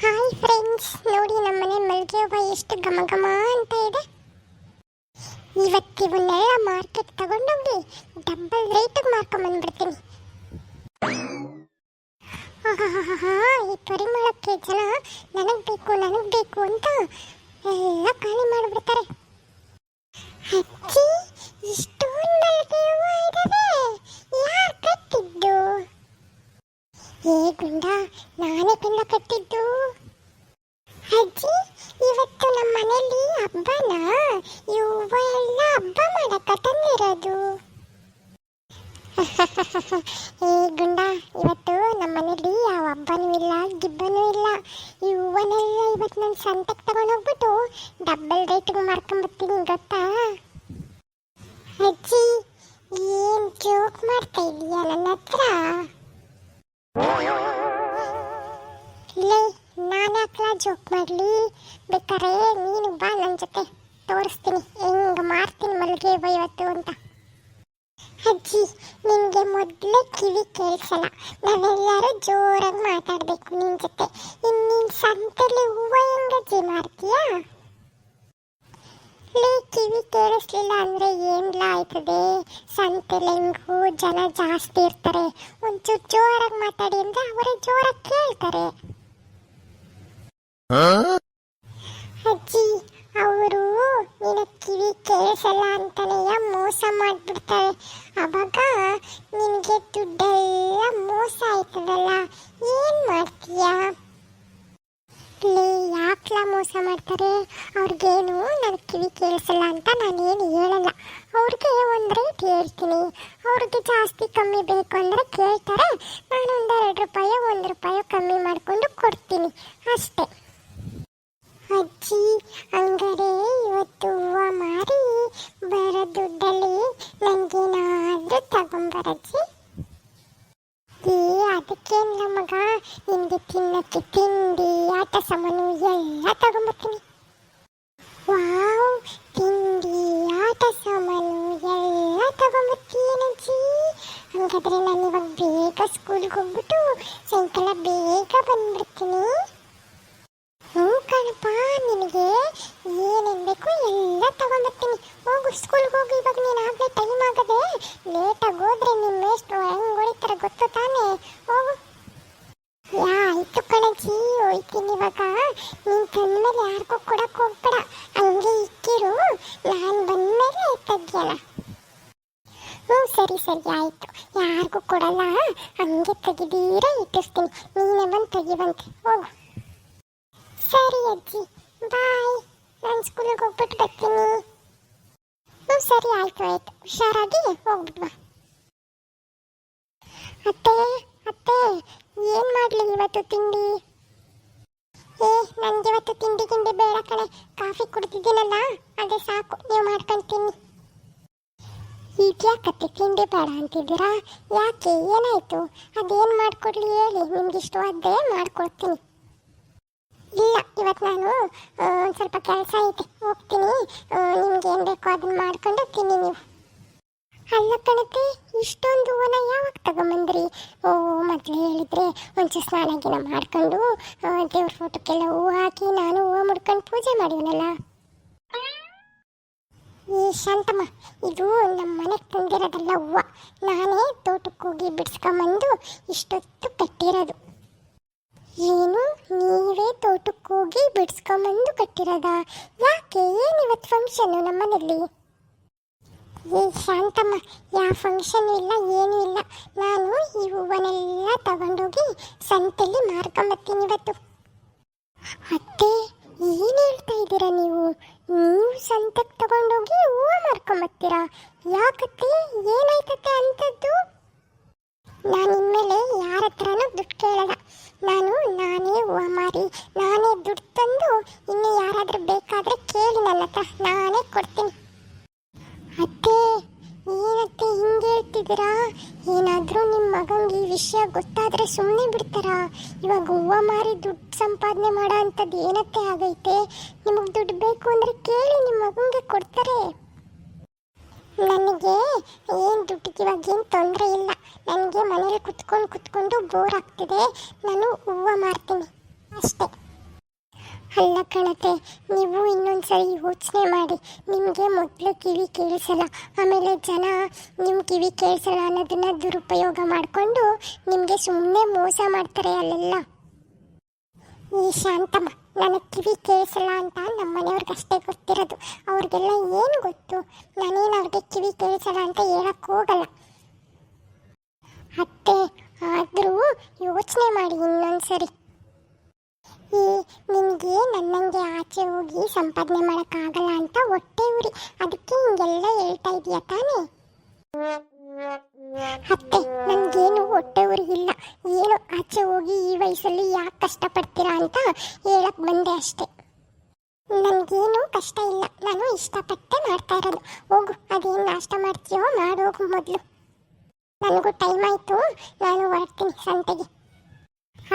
Hi friends, ನೋಡಿ ನಮ್ಮನೆ ಮಲ್ಲಿಗೆ ಹೂವು ಎಷ್ಟು ಘಮ ಘಮ ಅಂತ ಇದೆ. ಇವನ್ನೆಲ್ಲ ಮಾರ್ಕೆಟ್ ತಗೊಂಡೋಗಿ ಡಬಲ್ ರೇಟಿಗೆ ಮಾರ್ಕೊಂಬಂದ್ಬಿಡ್ತೀನಿ. ಈ ಪರಿಮಳಕ್ಕೆ ಜನ ನನಗೆ ಬೇಕು ಅಂತ ಎಲ್ಲ ಖಾಲಿ ಮಾಡಿಬಿಡ್ತಾರೆ. ಅಜ್ಜಿ, ಇಷ್ಟೊಂದು ಮಲ್ಲಿಗೆ ಹೂವು ಇದಾವೆ, ಯಾರು ಕಟ್ಟಿದ್ದು? ಏ ಗುಂಡ, ನಾನೇ ಗುಂಡ ಕಟ್ಟಿದ್ದು. ಅಜ್ಜಿ, ಇವತ್ತು ನಮ್ಮ ಮನೇಲಿ ಹಬ್ಬನ, ಈ ಹೂವು ಎಲ್ಲ ಹಬ್ಬ ಮಾಡಕ್ಕ ತಂದಿರೋದು. ಏ ಗುಂಡ, ಇವತ್ತು ನಮ್ಮ ಮನೇಲಿ ಯಾವ ಹಬ್ಬನೂ ಇಲ್ಲ, ಗಿಬ್ಬನೂ ಇಲ್ಲ. ಈ ಹೂವನ್ನೆಲ್ಲ ಇವತ್ತು ನಾನು ಸಂತೆಗೆ ತಗೊಂಡೋಗ್ಬಿಟ್ಟು ಡಬಲ್ ರೇಟ್ಗೆ ಮಾರ್ಕೊಂಡ್ಬರ್ತೀನಿ, ಗೊತ್ತಾ? ಅಜ್ಜಿ, ಏನ್ ಜೋಕ್ ಮಾಡ್ತಾ ಇದೀಯಾ ನನ್ನ ಹತ್ರ? ಲೇ, ನಾನು ಯಾಕಲ ಜೋಕ್ ಮಾಡಲಿ? ಬೇಕಾರೆ ನೀನು ಬಾ, ನನ್ನ ಜೊತೆ ತೋರಿಸ್ತೀನಿ ಹೆಂಗೆ ಮಾರ್ತೀನಿ ಮಲ್ಲಿಗೆ ಹೂವು ಇವತ್ತು ಅಂತ. ಅಜ್ಜಿ, ನಿನಗೆ ಮೊದಲೇ ಕಿವಿ ಕೇಳಿಸಲ್ಲ, ನಾವೆಲ್ಲರೂ ಜೋರಾಗಿ ಮಾತಾಡಬೇಕು ನಿನ್ನ ಜೊತೆ. ಇನ್ನೀನು ಸಂತೆಲಿ ಹೂವು ಹೆಂಗಜ್ಜಿ ಮಾರ್ತೀಯಾ? ಲೇ, ಕಿವಿ ಕೇಳಿಸ್ಲಿಲ್ಲ ಅಂದರೆ ಏನ್ಲ ಆಯ್ತದೆ? ಸಂತೆಲಿ ಹೆಂಗೂ ಜನ ಜಾಸ್ತಿ ಇರ್ತಾರೆ, ಒಂಚೂರು ಜೋರಾಗಿ ಮಾತಾಡಿ ಅಂದರೆ ಅವರೇ ಜೋರಾಗಿ ಕೇಳ್ತಾರೆ. ಅಜ್ಜಿ, ಅವರು ನಿನ್ನ ಕಿವಿ ಕೇಳಿಸಲ್ಲ ಅಂತಾನೆ ಮೋಸ ಮಾಡಿಬಿಡ್ತಾರೆ. ಅವಾಗ ನಿನಗೆ ದುಡ್ಡೆಲ್ಲ ಮೋಸ ಆಯ್ತದಲ್ಲ, ಏನು ಮಾಡ್ತೀಯಾ? ಲೇ, ಯಾಕ್ಲ ಮೋಸ ಮಾಡ್ತಾರೆ? ಅವ್ರಿಗೇನು ನನ್ನ ಕಿವಿ ಕೇಳಿಸಲ್ಲ ಅಂತ ನಾನೇನು ಹೇಳಲ್ಲ. ಅವ್ರಿಗೆ ಒಂದು ರೇಟ್ ಹೇಳ್ತೀನಿ, ಅವ್ರಿಗೆ ಜಾಸ್ತಿ ಕಮ್ಮಿ ಬೇಕು ಅಂದರೆ ಕೇಳ್ತಾರೆ, ನಾನು ಒಂದು 2 ರೂಪಾಯಿ 1 ರೂಪಾಯಿ ಕಮ್ಮಿ ಮಾಡಿಕೊಂಡು ಕೊಡ್ತೀನಿ ಅಷ್ಟೇ. ಅಜ್ಜಿ, ಹಂಗಾರೆ ಇವತ್ತು ಹೂವು ಮಾರಿ ಬರೋ ದುಡ್ಡಲ್ಲಿ ನನಗೇನಾದರೂ ತಗೊಂಬರಜ್ಜಿ. ಏ, ಅದಕ್ಕೇನಿಲ್ಲ ಮಗ, ನಿನಗೆ ತಿನ್ನಕ್ಕೆ ತಿಂಡಿ, ಆಟ ಸಾಮಾನು ಎಲ್ಲ ತಗೊಂಬರ್ತೀನಿ. ವಾವ್, ತಿಂಡಿ, ಆಟ ಸಾಮಾನು ಎಲ್ಲ ತಗೊಂಬರ್ತೀನಜ್ಜಿ. ಹಂಗಾದ್ರೆ ನಾನು ಇವಾಗ ಬೇಗ ಸ್ಕೂಲ್ಗೆ ಹೋಗ್ಬಿಟ್ಟು ಸಾಯಂಕಾಲ ಬೇಗ ಬಂದ್ಬಿಡ್ತೀನಿ. ಹ್ಞೂ ಕಣಪ್ಪ, ನಿನಗೆ ಏನೇನು ಬೇಕು ಎಲ್ಲ ತಗೊಂಬರ್ತೀನಿ. ಹೋಗು, ಸ್ಕೂಲ್ಗೆ ಹೋಗಿ. ಇವಾಗ ನೀನು ಆಗಲೇ ಟೈಮ್ ಆಗದೆ, ಲೇಟಾಗಿ ಹೋದ್ರೆ ನಿಮ್ಮ ಎಷ್ಟು ಹೆಂಗೆ ಹೊಡಿತಾರೆ ಗೊತ್ತು ತಾನೇ? ಹೋಗು. ಆಯಿತು ಕಣಜ್ಜಿ, ಹೋಯ್ತೀನಿ ಇವಾಗ. ನೀನು ತಂದ್ಮೇಲೆ ಯಾರಿಗೂ ಕೊಡಕ್ಕೆ ಹೋಗ್ಬೇಡ, ಹಂಗೆ ಇಕ್ಕಿರು, ನಾನು ಬಂದಮೇಲೆ ತೆಗಿಯೋಣ. ಹ್ಞೂ, ಸರಿ ಆಯಿತು, ಯಾರಿಗೂ ಕೊಡಲ್ಲ, ಹಂಗೆ ತೆಗಿದೀರ ಇಟ್ಟಿರ್ತೀನಿ, ನೀನೇ ಬಂದು ತೆಗಿವಂತೆ. ಹೋಗು. ಸರಿ ಅಜ್ಜಿ, ಬಾಯ್, ನಾನು ಸ್ಕೂಲಿಗೆ ಹೋಗ್ಬಿಟ್ಟು ಬರ್ತೀನಿ. ಹ್ಞೂ, ಸರಿ, ಆಯಿತು, ಹುಷಾರಾಗಿ ಹೋಗ್ಬಿಟ್ವಾ. ಅತ್ತೆ, ಏನು ಮಾಡಲಿ ಇವತ್ತು ತಿಂಡಿ? ಏ, ನನಗೆ ಇವತ್ತು ತಿಂಡಿ ಬೇಡ ಕಣೆ, ಕಾಫಿ ಕುಡ್ದಿದ್ದೀನಲ್ಲ ಅದೇ ಸಾಕು, ನೀವು ಮಾಡ್ಕೊಂತೀನಿ. ಈಗ್ಯಾಕತ್ತೆ ತಿಂಡಿ ಬೇಡ ಅಂತಿದ್ದೀರಾ? ಯಾಕೆ, ಏನಾಯಿತು? ಅದೇನು ಮಾಡಿಕೊಡ್ಲಿ ಹೇಳಿ, ನಿಮ್ಗೆ ಇಷ್ಟವಾದ್ದೇ ಮಾಡಿಕೊಡ್ತೀನಿ. ಇಲ್ಲ, ಇವತ್ತು ನಾನು ಒಂದು ಸ್ವಲ್ಪ ಕೆಲಸ ಐತೆ, ಹೋಗ್ತೀನಿ. ನಿಮ್ಗೆ ಏನು ಬೇಕೋ ಅದನ್ನು ಮಾಡ್ಕೊಂಡು ತಿನ್ನಿ ನೀವು. ಅಲ್ಲ ಕಣತೆ, ಇಷ್ಟೊಂದು ಹೂವನ್ನ ಯಾವಾಗ ತಗೊಂಬಂದ್ರಿ? ಓ, ಮೊದಲು ಹೇಳಿದ್ರೆ ಒಂಚೂರು ಸ್ನಾನ ಗಿನ ಮಾಡ್ಕೊಂಡು ದೇವ್ರ ಫೋಟೋಕ್ಕೆಲ್ಲ ಹೂವು ಹಾಕಿ ನಾನು ಹೂವು ಮುಡ್ಕೊಂಡು ಪೂಜೆ ಮಾಡಿವನಲ್ಲ. ಈ ಶಾಂತಮ್ಮ, ಇದು ನಮ್ಮ ಮನೆಗೆ ತಂದಿರೋದಲ್ಲ ಹೂವು, ನಾನೇ ತೋಟಕ್ಕೆ ಹೋಗಿ ಬಿಡಿಸ್ಕೊಂಬಂದು ಇಷ್ಟೊತ್ತು ಕಟ್ಟಿರೋದು. ಏನು, ನೀವೇ ತೋಟಕ್ಕೆ ಹೋಗಿ ಬಿಡಿಸ್ಕೊಂಬಂದು ಕಟ್ಟಿರೋದಾ? ಯಾಕೆ, ಏನು ಇವತ್ತು ಫಂಕ್ಷನ್ನು ನಮ್ಮ ಮನೇಲಿ? ಈ ಶಾಂತಮ್ಮ, ಯಾವ ಫಂಕ್ಷನ್ ಇಲ್ಲ, ಏನೂ ಇಲ್ಲ. ನಾನು ಈ ಹೂವನ್ನೆಲ್ಲ ತಗೊಂಡೋಗಿ ಸಂತೆಯಲ್ಲಿ ಮಾರ್ಕೊಂಬರ್ತೀನಿ ಇವತ್ತು. ಅತ್ತೆ, ಏನು ಹೇಳ್ತಾ ಇದ್ದೀರಾ ನೀವು? ಸಂತೆಗೆ ತಗೊಂಡೋಗಿ ಹೂವು ಮಾರ್ಕೊಂಬರ್ತೀರಾ? ಯಾಕತ್ತೆ, ಏನಾಯ್ತತ್ತೆ ಅಂಥದ್ದು? ನಾನು ಇನ್ಮೇಲೆ ಯಾರ ಹತ್ರನೂ ದುಡ್ಡು ಕೇಳಲ್ಲ. ನಾನೇ ಹೂವು ಮಾರಿ ನಾನೇ ದುಡ್ಡು ತಂದು, ಇನ್ನು ಯಾರಾದರೂ ಬೇಕಾದರೆ ಕೇಳಿ ನನ್ನ ಹತ್ರ, ನಾನೇ ಕೊಡ್ತೀನಿ. ಅತ್ತೆ, ಏನತ್ತೆ ಹಿಂಗೆ ಹೇಳ್ತಿದ್ದೀರಾ? ಏನಾದರೂ ನಿಮ್ಮ ಮಗಂಗೆ ಈ ವಿಷಯ ಗೊತ್ತಾದರೆ ಸುಮ್ಮನೆ ಬಿಡ್ತಾರಾ? ಇವಾಗ ಹೂವು ಮಾರಿ ದುಡ್ಡು ಸಂಪಾದನೆ ಮಾಡೋ ಅಂಥದ್ದು ಏನತ್ತೆ ಆಗೈತೆ? ನಿಮಗೆ ದುಡ್ಡು ಬೇಕು ಅಂದರೆ ಕೇಳಿ, ನಿಮ್ಮ ಮಗಂಗೆ ಕೊಡ್ತಾರೆ. ನನಗೆ ಏನು ದುಡ್ಡಿಗೆ ಇವಾಗ ಏನು ತೊಂದರೆ ಇಲ್ಲ. ನನಗೆ ಮನೇಲಿ ಕುತ್ಕೊಂಡು ಬೋರ್ ಆಗ್ತಿದೆ, ನಾನು ಹೂವು ಮಾರ್ತೀನಿ ಅಷ್ಟೇ. ಅಲ್ಲ ಕಣತೆ, ನೀವು ಇನ್ನೊಂದ್ಸರಿ ಯೋಚನೆ ಮಾಡಿ. ನಿಮಗೆ ಮೊದಲು ಕಿವಿ ಕೇಳಿಸಲ್ಲ, ಆಮೇಲೆ ಜನ ನಿಮ್ಮ ಕಿವಿ ಕೇಳಿಸಲ್ಲ ಅನ್ನೋದನ್ನ ದುರುಪಯೋಗ ಮಾಡಿಕೊಂಡು ನಿಮಗೆ ಸುಮ್ಮನೆ ಮೋಸ ಮಾಡ್ತಾರೆ ಅಲ್ಲೆಲ್ಲ. ಈ ಶಾಂತಮ್ಮ, ನನಗೆ ಕಿವಿ ಕೇಳಿಸಲ್ಲ ಅಂತ ನಮ್ಮ ಮನೆಯವ್ರಿಗಷ್ಟೇ ಗೊತ್ತಿರೋದು. ಅವ್ರಿಗೆಲ್ಲ ಏನು ಗೊತ್ತು? ನಾನೇನು ಅವ್ರಿಗೆ ಕಿವಿ ಕೇಳಿಸಲ್ಲ ಅಂತ ಹೇಳಕ್ಕೆ ಹೋಗಲ್ಲ. ಅತ್ತೆ, ಆದರೂ ಯೋಚನೆ ಮಾಡಿ ಇನ್ನೊಂದ್ಸರಿ. ಈ ನಿನಗೆ ನನ್ನಂಗೆ ಆಚೆ ಹೋಗಿ ಸಂಪಾದನೆ ಮಾಡೋಕ್ಕಾಗಲ್ಲ ಅಂತ ಹೊಟ್ಟೆ ಉರಿ, ಅದಕ್ಕೆ ಹಿಂಗೆಲ್ಲ ಹೇಳ್ತಾ ಇದೀಯ ತಾನೇ? ಅತ್ತೆ, ನನಗೇನು ಹೊಟ್ಟೆ ಉರಿಗಿಲ್ಲ. ಏನು ಆಚೆ ಹೋಗಿ ಈ ವಯಸ್ಸಲ್ಲಿ ಯಾಕೆ ಕಷ್ಟಪಡ್ತೀರಾ ಅಂತ ಹೇಳಕ್ ಬಂದೆ ಅಷ್ಟೆ. ನನಗೇನು ಕಷ್ಟ ಇಲ್ಲ, ನಾನು ಇಷ್ಟಪಟ್ಟೆ ಮಾಡ್ತಾ ಇರೋದು. ಹೋಗು, ಅದೇನು ನಾಷ್ಟ ಮಾಡ್ತೀಯೋ ಮಾಡೋಗು ಮೊದಲು. ನನಗೂ ಟೈಮ್ ಆಯಿತು, ನಾನು ಹೊರಡ್ತೀನಿ ಸಂತೆಗೆ.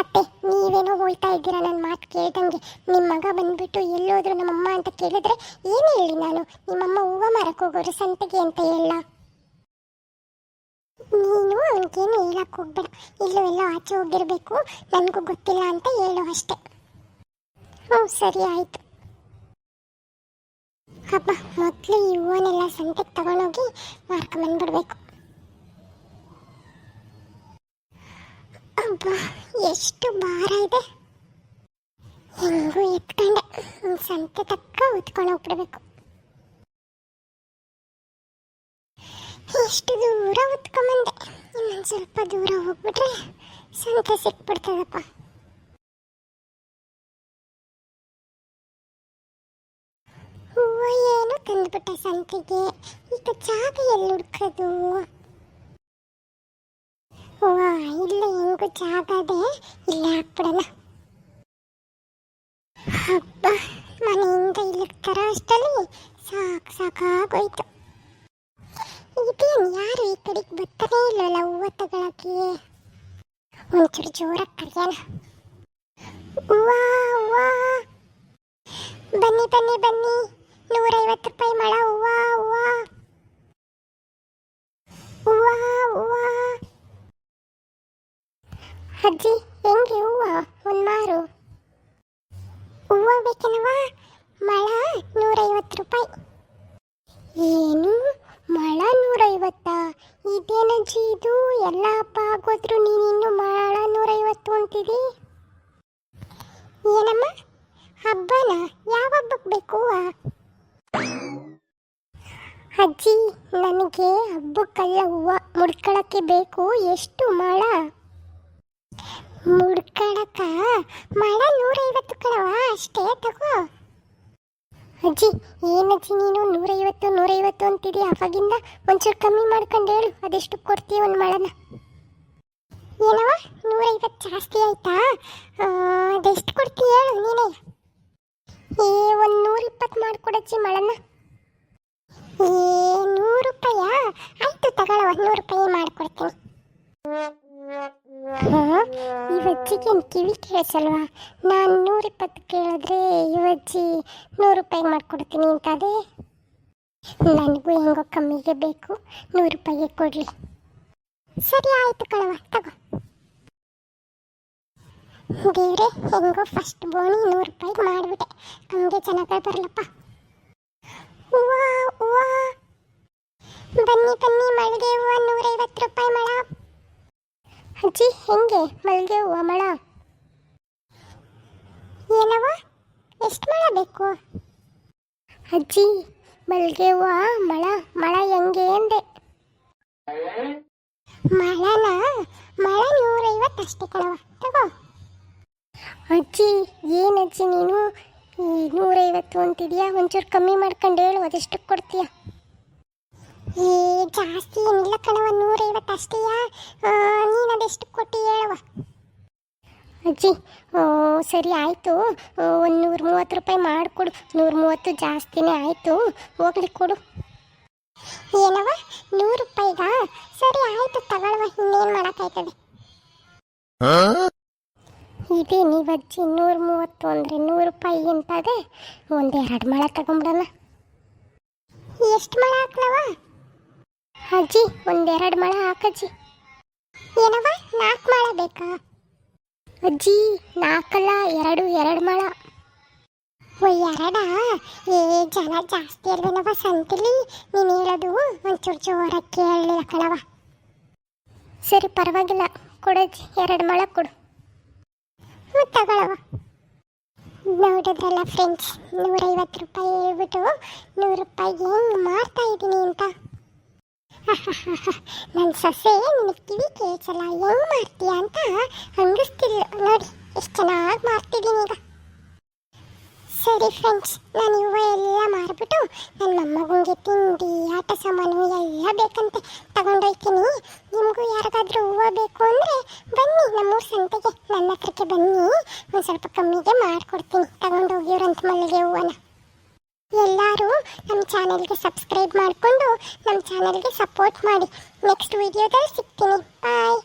ಅತ್ತೆ, ನೀವೇನೋ ಹೋಗ್ತಾ ಇದ್ದೀರಾ ನನ್ನ ಮಾತು ಕೇಳ್ದಂಗೆ. ನಿಮ್ಮ ಮಗ ಬಂದ್ಬಿಟ್ಟು ಎಲ್ಲೋದ್ರು ನಮ್ಮಮ್ಮ ಅಂತ ಕೇಳಿದ್ರೆ ಏನು ಹೇಳಿ ನಾನು? ನಿಮ್ಮಮ್ಮ ಹೂವು ಮಾರಕ್ಕೆ ಹೋಗೋರು ಸಂತೆಗೆ ಅಂತ ಹೇಳ? ನೀನು ಅವನಿಗೇನು ಹೇಳಕ್ಕೆ ಹೋಗ್ಬೇಡ. ಇಲ್ಲೂ ಎಲ್ಲ ಆಚೆ ಹೋಗಿರಬೇಕು, ನನಗೂ ಗೊತ್ತಿಲ್ಲ ಅಂತ ಹೇಳು ಅಷ್ಟೆ. ಹ್ಞೂ, ಸರಿ ಆಯಿತು. ಹಬ್ಬ, ಮೊದಲು ಈ ಹೂವನ್ನೆಲ್ಲ ಸಂತೆಗೆ ತಗೊಂಡೋಗಿ ಮಾರ್ಕೊಂಬಂದ್ಬಿಡ್ಬೇಕು. ಅಬ್ಬ, ಎಷ್ಟು ಭಾರ ಇದೆ. ಹೆಂಗೂ ಎತ್ಕೊಂಡೆ, ಸಂತೆ ತಕ್ಕ ಹೊತ್ಕೊಂಡು ಹೋಗ್ಬಿಡ್ಬೇಕು. ಎಷ್ಟು ದೂರ ಹೊತ್ಕೊಂಬಂದೆ, ಇನ್ನೊಂದು ಸ್ವಲ್ಪ ದೂರ ಹೋಗ್ಬಿಟ್ರೆ ಸಂತೆ ಸಿಕ್ಬಿಡ್ತದಪ್ಪ. ಹೂವು ಏನು ತಂದ್ಬಿಟ್ಟೆ ಸಂತೆಗೆ, ಈಗ ಜಾಗ ಎಲ್ಲಿ ಹುಡ್ಕೋದು? ವಾ, ಇಲ್ಲ ಹೆಂಗು ಜಾಗ ಅದೇ, ಇಲ್ಲೇ ಹಾಕ್ಬಿಡೋಣ. ಹಬ್ಬ, ಮನೆಯಿಂದ ಇಲ್ಲಿಗೆ ತರೋ ಅಷ್ಟಲ್ಲಿ ಸಾಕಾಗೋಯ್ತು. ಇದೇನು ಯಾರು ಈ ಕಡೆಗೆ ಬರ್ತಾನೆ ಇಲ್ಲಲ್ಲ ಹೂವು ತಗೊಳಕ್ಕೆ? ಒಂಚೂರು ಜೋರಾಗಿ ಕರೆಯೋಣ. ಹೂವಾ ಹೂವಾ, ಬನ್ನಿ ಬನ್ನಿ ಬನ್ನಿ, 150 ರೂಪಾಯಿ ಮಳ ಹೂವಾ ಹೂವಾ ಹೂವಾ ಹೂವಾ. ಅಜ್ಜಿ, ಹೆಂಗೆ ಹೂವು ಒಂದು ಮಾರು? ಹೂವು ಬೇಕೇನವ? ಮಳ 150 ರೂಪಾಯಿ. ಏನು ಮಳ 150? ಇದೇನಜ್ಜಿ ಇದು? ಎಲ್ಲ ಹಬ್ಬ ಆಗೋದ್ರು ನೀನಿನ್ನು ಮಳ 150 ಅಂತಿದಿ? ಏನಮ್ಮ ಹಬ್ಬನ? ಯಾವ ಹಬ್ಬಕ್ಕೆ ಬೇಕು ಹೂವು? ಅಜ್ಜಿ, ನನಗೆ ಹಬ್ಬಕ್ಕಲ್ಲ ಹೂವು ಮುಡ್ಕೊಳಕ್ಕೆ ಬೇಕು. ಎಷ್ಟು ಮಳ? ಮುಡ್ಕೊಳಕ ಮಳ 150 ಕಣವ, ಅಷ್ಟೇ ತಗೋ. ಅಜ್ಜಿ, ಏನಜ್ಜಿ ನೀನು 150 ಅಂತಿದೀಯ ಅವಾಗಿಂದ? ಒಂಚೂರು ಕಮ್ಮಿ ಮಾಡ್ಕೊಂಡು ಹೇಳು, ಅದೆಷ್ಟು ಕೊಡ್ತೀಯ ಒಂದು ಮಳನ? ಏನವ 150 ಜಾಸ್ತಿ ಆಯ್ತಾ? ಅದೆಷ್ಟು ಕೊಡ್ತೀಯ ಹೇಳು ನೀನೇ. ಒಂದು 120 ಮಾಡಿಕೊಡಜ್ಜಿ ಮಳನ. 100 ರೂಪಾಯಾ? ಆಯಿತು ತಗೊಳ್ಳವ, 100 ರೂಪಾಯಿ ಮಾಡಿಕೊಡ್ತೀನಿ. ಇವಜ್ಜಿಗೇನು ಕಿವಿ ಕೇಳಿಸಲ್ವಾ? ನಾನು 120 ಕೇಳಿದ್ರೆ ಇವಜ್ಜಿ 100 ರೂಪಾಯಿಗೆ ಮಾಡಿಕೊಡ್ತೀನಿ ಅಂತದೇ. ನನಗೂ ಹೆಂಗೋ ಕಮ್ಮಿಗೆ ಬೇಕು, 100 ರೂಪಾಯಿಗೆ ಕೊಡಲಿ. ಸರಿ ಆಯಿತು ಕಣವ, ತಗೋ. ದೇವ್ರೆ, ಹೆಂಗೋ ಫಸ್ಟ್ ಬೋಣಿ 100 ರೂಪಾಯಿಗೆ ಮಾಡಿಬಿಟ್ಟೆ. ಹಂಗೆ ಚೆನ್ನಾಗಿ ಬರಲಪ್ಪ. ಹೂವಾ ಹೂವಾ, ಬನ್ನಿ ಬನ್ನಿ, ಮಲ್ಲಿಗೆ ಹೂವು 150 ರೂಪಾಯಿ ಮಳ. ಅಜ್ಜಿ, ಹೆಂಗೆ ಮಲ್ಲಿಗೆ ಹೂವು ಮಳ? ಏನವ, ಎಷ್ಟು ಮಳ ಬೇಕು? ಅಜ್ಜಿ, ಮಲ್ಲಿಗೆ ಹೂವು ಮಳ ಹೆಂಗೆ ಅಂದೆ? ಮಳ 150 ಅಷ್ಟೇ ಕಣವ, ತಗೋ. ಅಜ್ಜಿ, ಏನಜ್ಜಿ ನೀನು 150 ಅಂತಿದ್ಯಾ? ಒಂಚೂರು ಕಮ್ಮಿ ಮಾಡ್ಕೊಂಡು ಹೇಳು, ಅದೆಷ್ಟು ಕೊಡ್ತೀಯ? ಜಾಸ್ತಿ ಏನಿಲ್ಲ ಕಣವ, 150 ಅಷ್ಟೇಯಾ? ನೀನು ಅದೆಷ್ಟು ಕೊಟ್ಟು ಹೇಳುವ. ಅಜ್ಜಿ, ಸರಿ ಆಯಿತು, ಒಂದು 130 ರೂಪಾಯಿ ಮಾಡಿಕೊಡು. 130 ಜಾಸ್ತಿನೇ ಆಯಿತು, ಹೋಗ್ಲಿ ಕೊಡು. ಏನವ 100 ರೂಪಾಯಿಗಾ? ಸರಿ ಆಯಿತು ತಗೊಳ್ಳುವ, ಇನ್ನೇನು ಮಾಡೋಕ್ಕಾಯ್ತದೆ. ಇದೇ ನೀವಜ್ಜಿ 130 ಅಂದರೆ 100 ರೂಪಾಯಿ ಅಂತದೆ. 1-2 ಮಳ ತಗೊಂಬಿಡೋಣ. ಎಷ್ಟು ಮಳ ಹಾಕ್ಲವ? ಅಜ್ಜಿ, 1-2 ಮಳ ಹಾಕಜ್ಜಿ. ಏನವ 4 ಮಳ ಬೇಕಾ? ಅಜ್ಜಿ, 4 ಅಲ್ಲ, 2 ಮಳ. ಎರಡ ಏ ಜನ ಜಾಸ್ತಿ ಅಲ್ವೇನವ ಸಂತಿಲಿ, ನೀನು ಹೇಳೋದು ಒಂಚೂರು ಜೋರಾಗಿ ಕೇಳಲಿಲ್ಲ ಕಣವ. ಸರಿ ಪರವಾಗಿಲ್ಲ, ಕೊಡಜ್ಜಿ 2 ಮೊಳ ಕೊಡು. ತಗೊಳವ. ನೋಡಿದ್ರಲ್ಲ ಫ್ರೆಂಡ್ಸ್, 150 ರೂಪಾಯಿ ಹೇಳ್ಬಿಟ್ಟು 100 ರೂಪಾಯಿಗೆ ಹೆಂಗೆ ಮಾರ್ತಾ ಇದ್ದೀನಿ ಅಂತ. ನನ್ನ ಸೊಸೆ ನಿನಗೆ ಕಿವಿ ಕೇಳಿಸಲ್ಲ, ಹೆಂಗೆ ಮಾಡ್ತೀಯ ಅಂತ ಹಂಗಿಸ್ತಿಲ್ಲ ನೋಡಿ, ಎಷ್ಟು ಚೆನ್ನಾಗಿ ಮಾಡ್ತಿದ್ದೀನಿ ಈಗ. ಸರಿ ಫ್ರೆಂಡ್ಸ್, ನಾನು ಇವ ಎಲ್ಲ ಮಾರ್ಬಿಟ್ಟು ನನ್ನ ಮೊಮ್ಮಗನಿಗೆ ತಿಂಡಿ ಆಟ ಸಾಮಾನು ಎಲ್ಲ ಬೇಕಂತೆ ತಗೊಂಡೋಗ್ತೀನಿ. ನಿಮಗೂ ಯಾರಿಗಾದ್ರೂ ಹೂವು ಬೇಕು ಅಂದರೆ ಬನ್ನಿ ನಮ್ಮೂರ ಸಂತೆಗೆ, ನನ್ನ ಹತ್ರಕ್ಕೆ ಬನ್ನಿ, ಒಂದು ಸ್ವಲ್ಪ ಕಮ್ಮಿಗೆ ಮಾಡಿಕೊಡ್ತೀನಿ ತಗೊಂಡೋಗಿವ್ರಂತ ಮಲ್ಲಿಗೆ ಹೂವನ. ಎಲ್ಲರೂ ನಮ್ಮ ಚಾನೆಲ್ಗೆ ಸಬ್ಸ್ಕ್ರೈಬ್ ಮಾಡಿಕೊಂಡು ನಮ್ಮ ಚಾನೆಲ್ಗೆ ಸಪೋರ್ಟ್ ಮಾಡಿ. ನೆಕ್ಸ್ಟ್ ವಿಡಿಯೋದಲ್ಲಿ ಸಿಗ್ತೀನಿ. ಬಾಯ್.